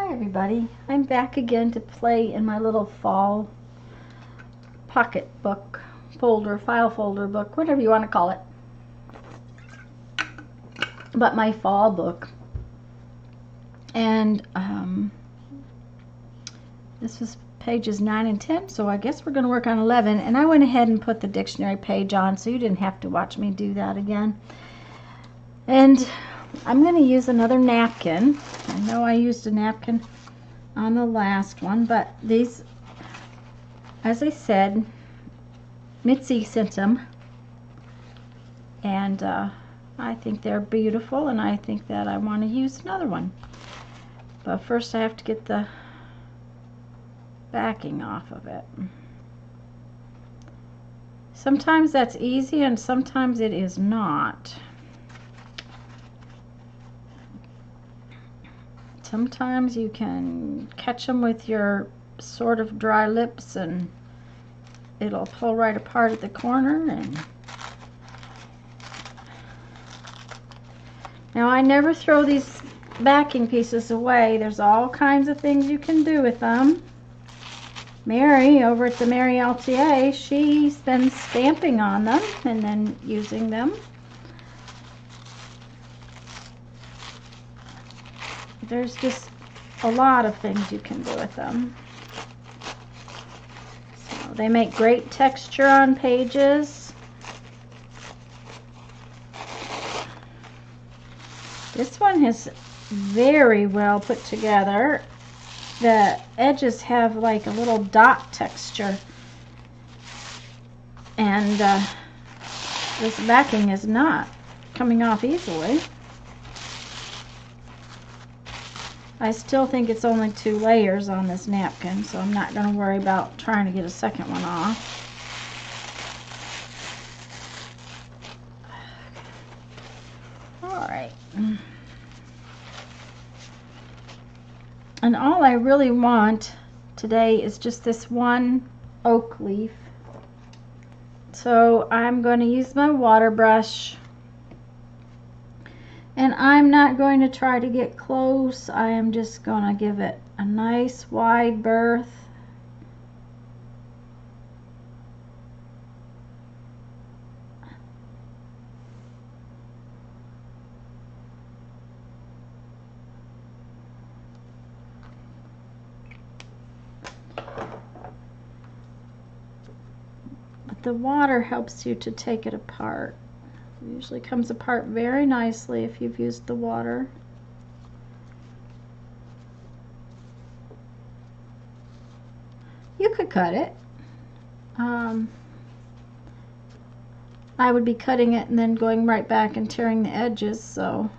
Hi everybody, I'm back again to play in my little fall pocket book folder, file folder book, whatever you want to call it, but my fall book. And this was pages 9 and 10, so I guess we're going to work on 11, and I went ahead and put the dictionary page on so you didn't have to watch me do that again. And I'm going to use another napkin. I know I used a napkin on the last one, but these, as I said, Mitzi sent them, and I think they're beautiful, and I think that I want to use another one. But first I have to get the backing off of it. Sometimes that's easy and sometimes it is not. Sometimes you can catch them with your sort of dry lips and it'll pull right apart at the corner. And now I never throw these backing pieces away. There's all kinds of things you can do with them. Mary over at the Mary LTA, she's been stamping on them and then using them. There's just a lot of things you can do with them. So they make great texture on pages. This one is very well put together. The edges have like a little dot texture, and this backing is not coming off easily. I still think it's only 2 layers on this napkin, so I'm not going to worry about trying to get a second one off. Alright. And all I really want today is just this one oak leaf. So I'm going to use my water brush. And I'm not going to try to get close. I am just going to give it a nice wide berth. But the water helps you to take it apart. It usually comes apart very nicely if you've used the water. You could cut it. I would be cutting it and then going right back and tearing the edges, so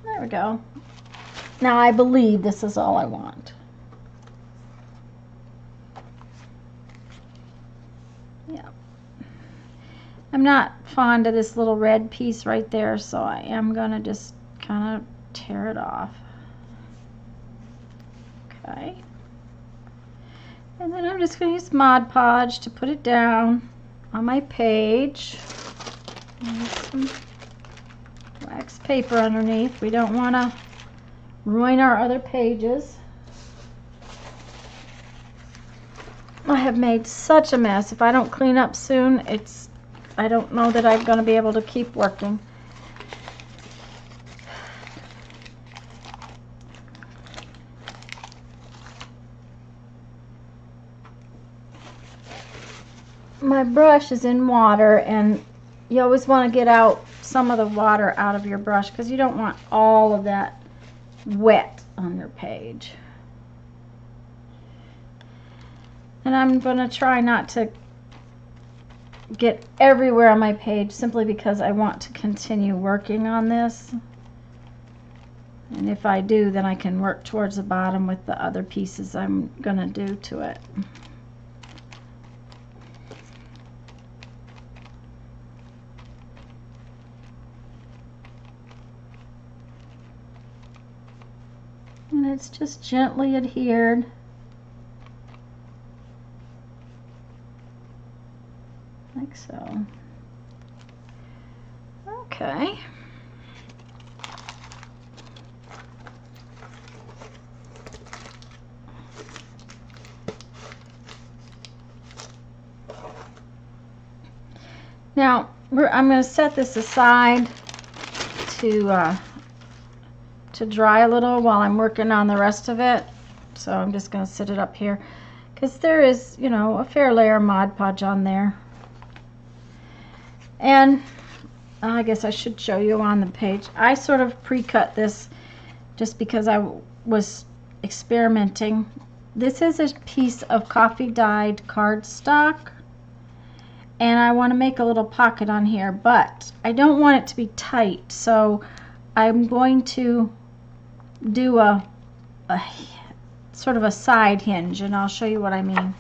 there we go. Now I believe this is all I want. Yeah. I'm not fond of this little red piece right there, so I am going to just kind of tear it off. Okay. And then I'm just going to use Mod Podge to put it down on my page. And some wax paper underneath. We don't want to ruin our other pages. I have made such a mess. If I don't clean up soon, I don't know that I'm going to be able to keep working. My brush is in water, and you always want to get out some of the water out of your brush because you don't want all of that wet on your page. And I'm going to try not to get everywhere on my page simply because I want to continue working on this. And if I do, then I can work towards the bottom with the other pieces I'm going to do to it. And it's just gently adhered. Okay. Now, I'm going to set this aside to dry a little while I'm working on the rest of it. So I'm just going to sit it up here because there is, you know, a fair layer of Mod Podge on there. And I guess I should show you on the page. I sort of pre-cut this just because I was experimenting. This is a piece of coffee dyed cardstock, and I want to make a little pocket on here, but I don't want it to be tight, so I'm going to do a sort of a side hinge, and I'll show you what I mean.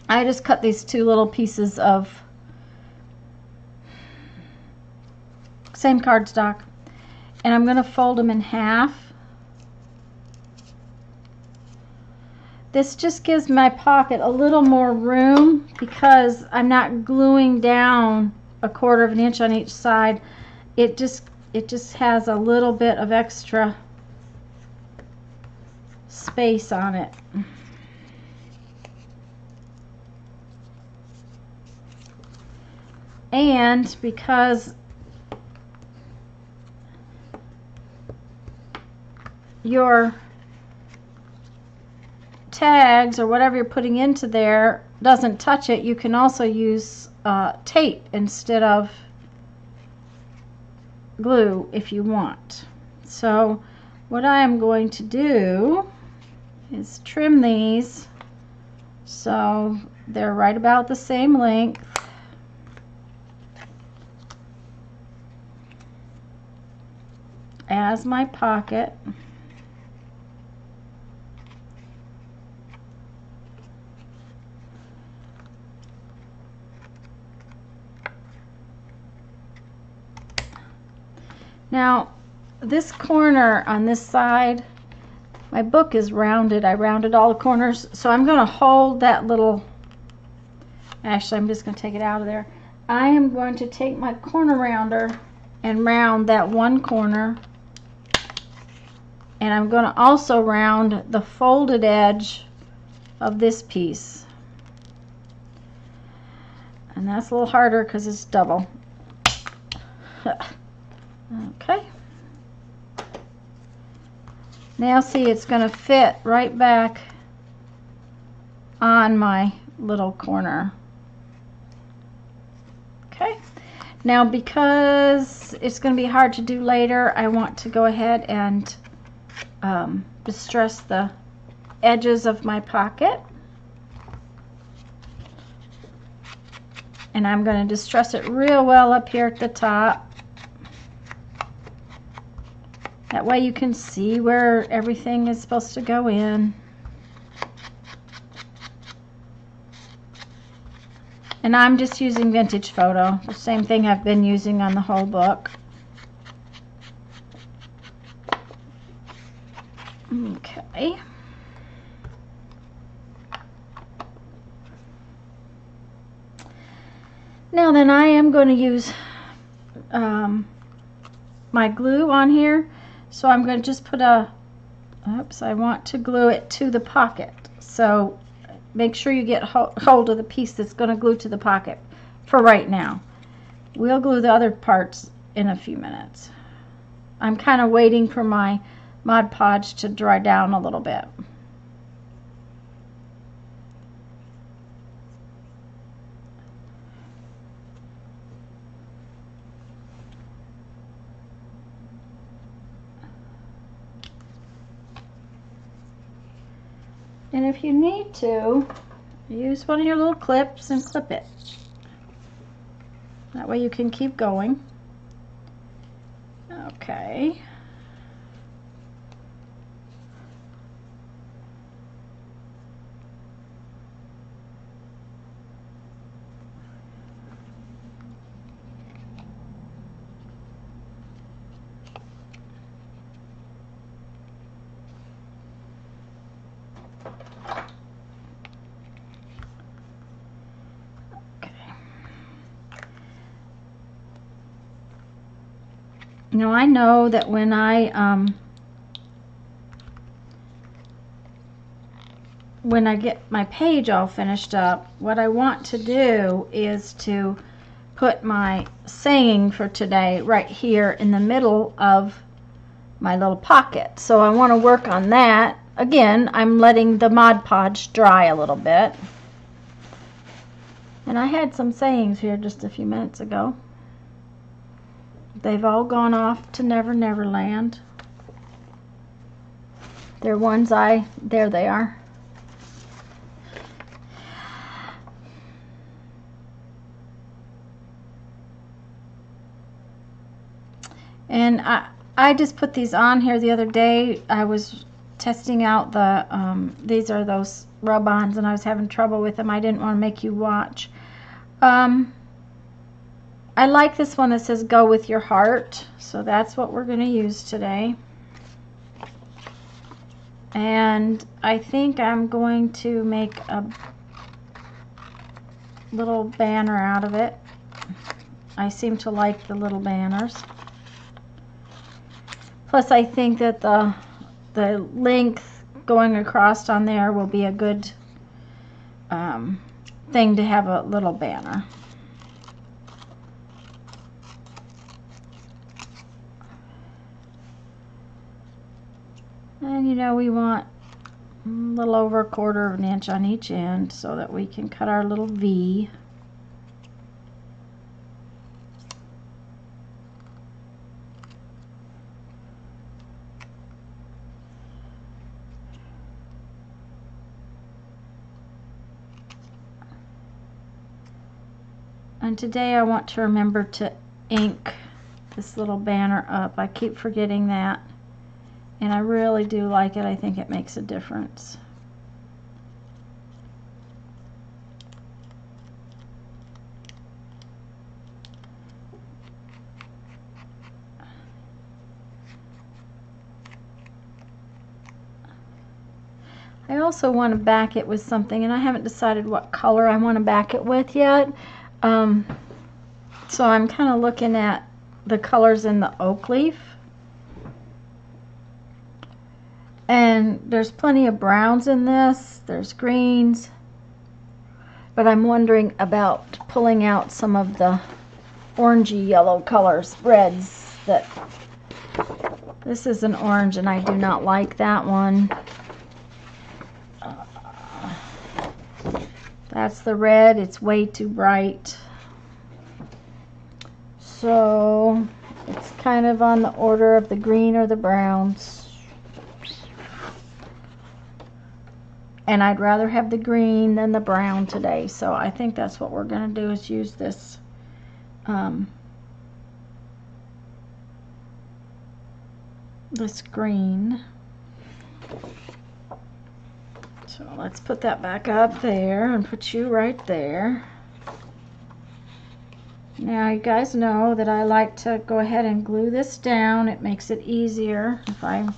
I just cut these two little pieces of same cardstock, and I'm going to fold them in half. This just gives my pocket a little more room because I'm not gluing down 1/4 of an inch on each side. It just has a little bit of extra space on it. And because your tags or whatever you're putting into there doesn't touch it, you can also use tape instead of glue if you want. So what I am going to do is trim these so they're right about the same length. As my pocket. Now this corner on this side, my book is rounded. I rounded all the corners, so I'm going to hold that little, actually I'm just going to take it out of there. I am going to take my corner rounder and round that one corner, and I'm going to also round the folded edge of this piece, and that's a little harder because it's double. Okay, now see, it's going to fit right back on my little corner. Okay, now because it's going to be hard to do later, I want to go ahead and distress the edges of my pocket, and I'm going to distress it real well up here at the top. That way you can see where everything is supposed to go in. And I'm just using vintage photo, the same thing I've been using on the whole book. Okay. Now then, I am going to use my glue on here. So I'm going to just put a, oops, I want to glue it to the pocket. So make sure you get hold of the piece that's going to glue to the pocket for right now. We'll glue the other parts in a few minutes. I'm kind of waiting for my Mod Podge to dry down a little bit. And if you need to, use one of your little clips and clip it. That way you can keep going. Okay. You know, I know that when I get my page all finished up, what I want to do is to put my saying for today right here in the middle of my little pocket. So I want to work on that. Again, I'm letting the Mod Podge dry a little bit. And I had some sayings here just a few minutes ago. They've all gone off to Never Never Land. They're ones there they are. And I just put these on here the other day. I was testing out the, these are those rub-ons, and I was having trouble with them. I didn't want to make you watch. I like this one that says Go With Your Heart, so that's what we're going to use today. And I think I'm going to make a little banner out of it. I seem to like the little banners. Plus I think that the length going across on there will be a good thing to have a little banner. And you know, we want a little over 1/4 of an inch on each end so that we can cut our little V. And today I want to remember to ink this little banner up. I keep forgetting that. And I really do like it. I think it makes a difference. I also want to back it with something, and I haven't decided what color I want to back it with yet. So I'm kind of looking at the colors in the oak leaf. And there's plenty of browns in this. There's greens. But I'm wondering about pulling out some of the orangey yellow colors, reds. That this is an orange, and I do not like that one. That's the red. It's way too bright. So it's kind of on the order of the green or the browns. And I'd rather have the green than the brown today. So I think that's what we're going to do, is use this this green. So let's put that back up there and put you right there. Now you guys know that I like to go ahead and glue this down. It makes it easier if I'm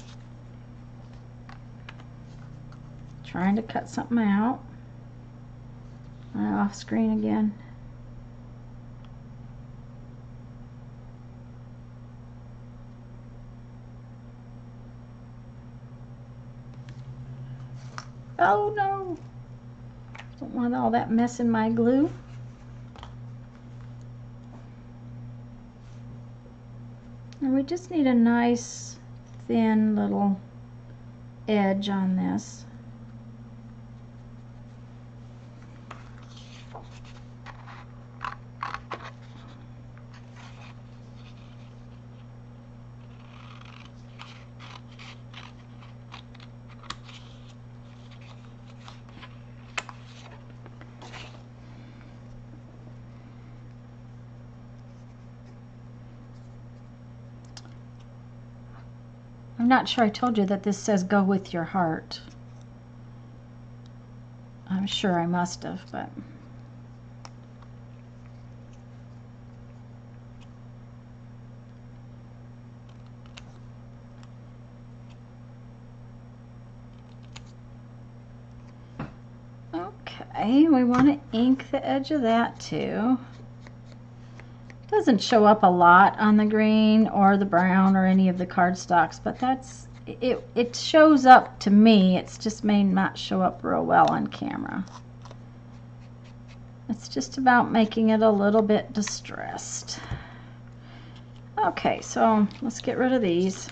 trying to cut something out. Off screen again. Oh no! Don't want all that mess in my glue. And we just need a nice thin little edge on this. I'm not sure I told you that this says Go With Your Heart. I'm sure I must have, but okay, we want to ink the edge of that too. Doesn't show up a lot on the green or the brown or any of the cardstocks, but that's it shows up to me. It's just may not show up real well on camera. It's just about making it a little bit distressed. Okay, so let's get rid of these.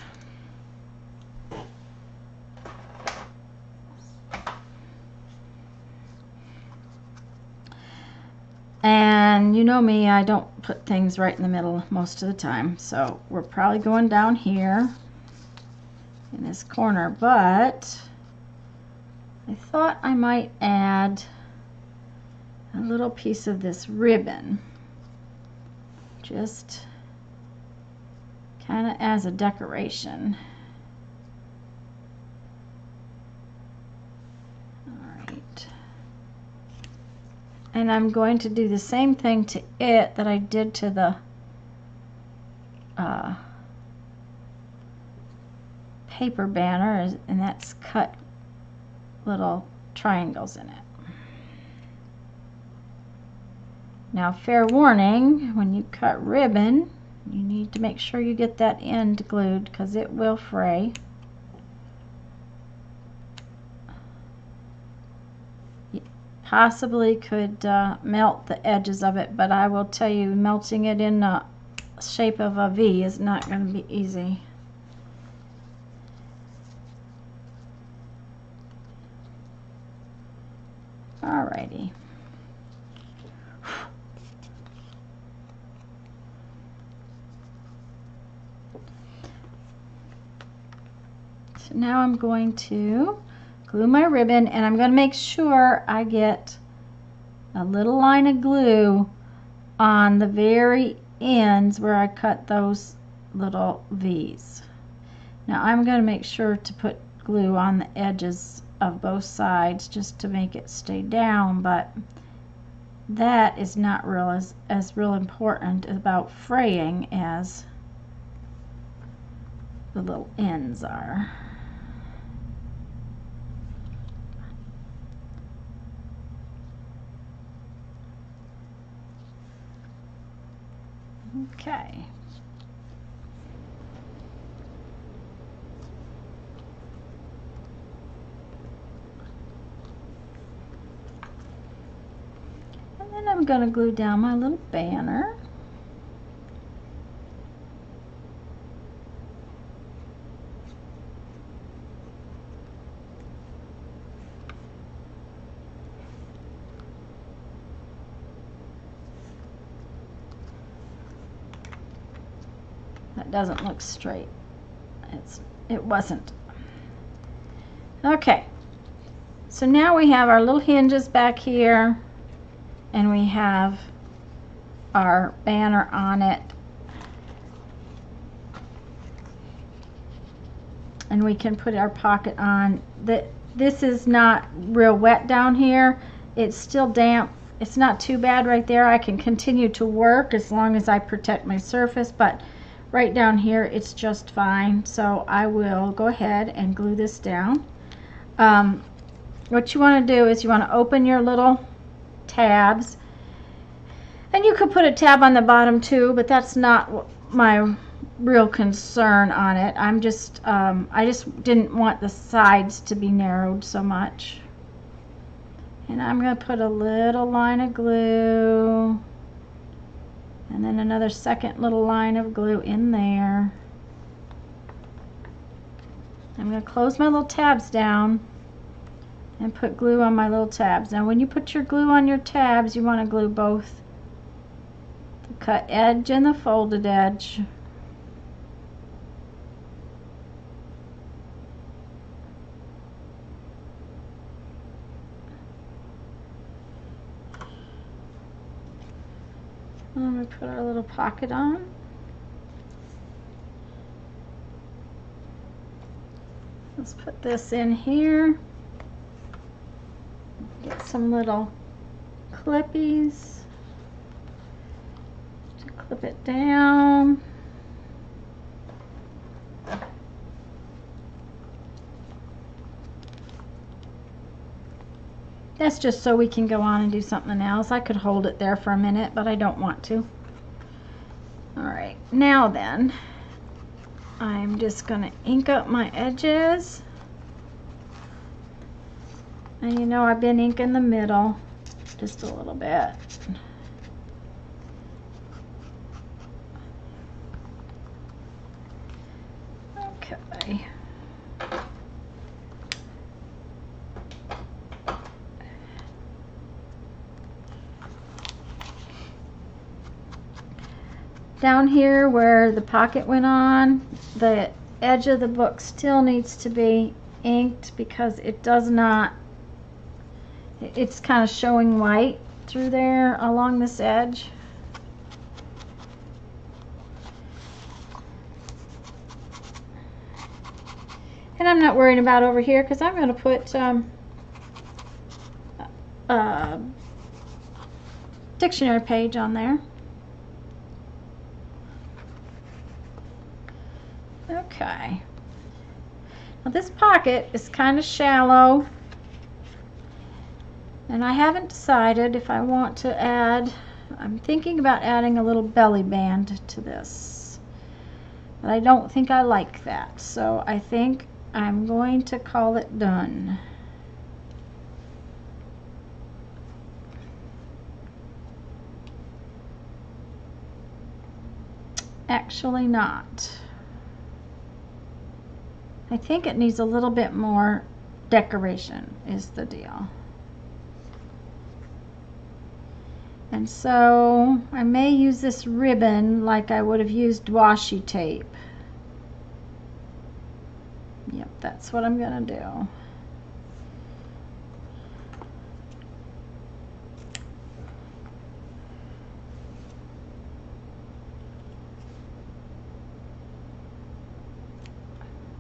And you know me, I don't put things right in the middle most of the time. So we're probably going down here in this corner, but I thought I might add a little piece of this ribbon, just kind of as a decoration. And I'm going to do the same thing to it that I did to the paper banner, and that's cut little triangles in it. Now, fair warning, when you cut ribbon, you need to make sure you get that end glued because it will fray. Possibly could melt the edges of it, but I will tell you, melting it in the shape of a V is not going to be easy. Alrighty. So now I'm going to glue my ribbon, and I'm going to make sure I get a little line of glue on the very ends where I cut those little V's. Now I'm going to make sure to put glue on the edges of both sides just to make it stay down, but that is not real as real important about fraying as the little ends are. Okay. And then I'm going to glue down my little banner. That doesn't look straight. It wasn't. Okay, so now we have our little hinges back here, and we have our banner on it, and we can put our pocket on. This is not real wet down here. It's still damp. It's not too bad right there. I can continue to work as long as I protect my surface, but right down here it's just fine. So I will go ahead and glue this down. What you want to do is you want to open your little tabs, and you could put a tab on the bottom too, but that's not my real concern on it. I just didn't want the sides to be narrowed so much. And I'm going to put a little line of glue, and then another second little line of glue in there. I'm going to close my little tabs down and put glue on my little tabs. Now when you put your glue on your tabs, you want to glue both the cut edge and the folded edge. I'm going to put our little pocket on. Let's put this in here. Get some little clippies to clip it down. That's just so we can go on and do something else. I could hold it there for a minute, but I don't want to. Alright, now then, I'm just going to ink up my edges. And you know I've been inking the middle just a little bit. Okay. Down here where the pocket went on, the edge of the book still needs to be inked because it does not, it's kind of showing white through there along this edge. And I'm not worrying about over here because I'm going to put a dictionary page on there. Okay. Now this pocket is kind of shallow, and I haven't decided if I want to add, I'm thinking about adding a little belly band to this, but I don't think I like that, so I think I'm going to call it done. Actually not. I think it needs a little bit more decoration is the deal. And so I may use this ribbon like I would have used washi tape. Yep, that's what I'm gonna do.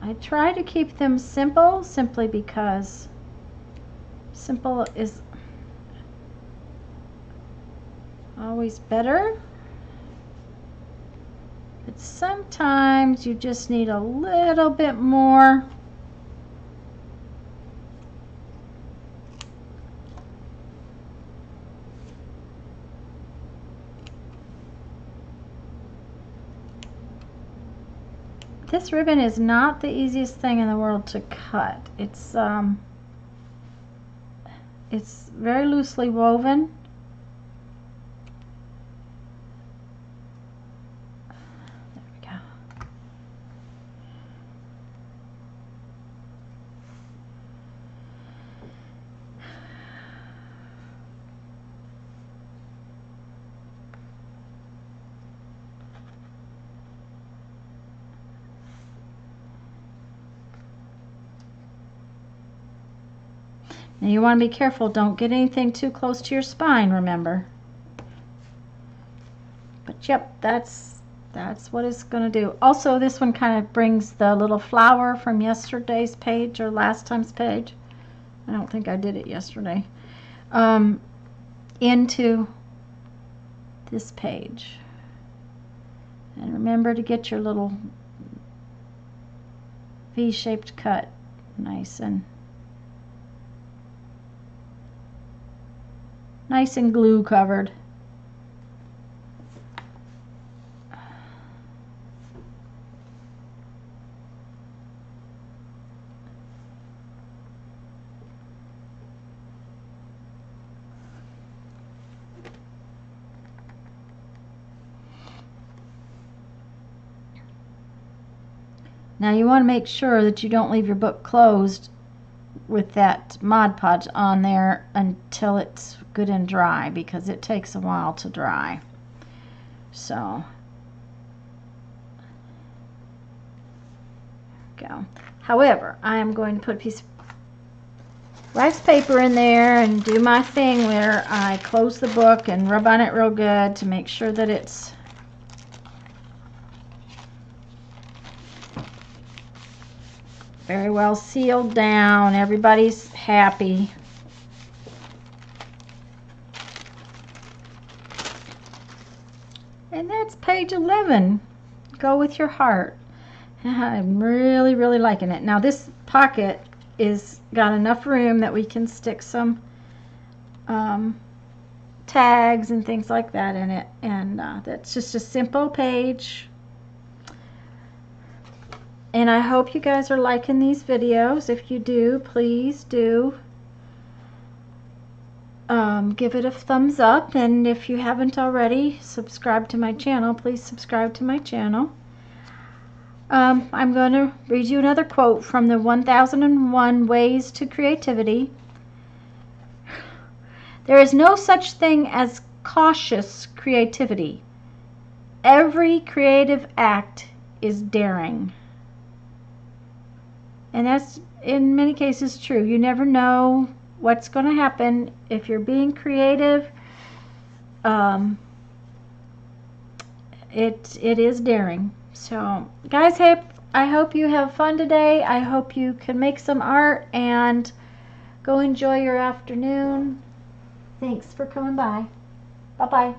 I try to keep them simple simply because simple is always better, but sometimes you just need a little bit more. This ribbon is not the easiest thing in the world to cut. It's very loosely woven. There we go. Now you want to be careful, don't get anything too close to your spine, remember. But yep, that's what it's going to do. Also, this one kind of brings the little flower from yesterday's page or last time's page. I don't think I did it yesterday. Into this page. And remember to get your little V-shaped cut nice and glue covered. Now you want to make sure that you don't leave your book closed with that Mod Podge on there until it's good and dry, because it takes a while to dry. So go. However, I am going to put a piece of wax paper in there and do my thing where I close the book and rub on it real good to make sure that it's very well sealed down. Everybody's happy. And that's page 11. Go with your heart. I'm really, really liking it. Now this pocket is got enough room that we can stick some tags and things like that in it. And that's just a simple page. And I hope you guys are liking these videos. If you do, please do give it a thumbs up. And if you haven't already, subscribe to my channel. Please subscribe to my channel. I'm going to read you another quote from the 1001 Ways to Creativity. There is no such thing as cautious creativity. Every creative act is daring. And that's in many cases true. You never know what's going to happen if you're being creative. It is daring. So guys, I hope you have fun today. I hope you can make some art and go enjoy your afternoon. Thanks for coming by. Bye-bye.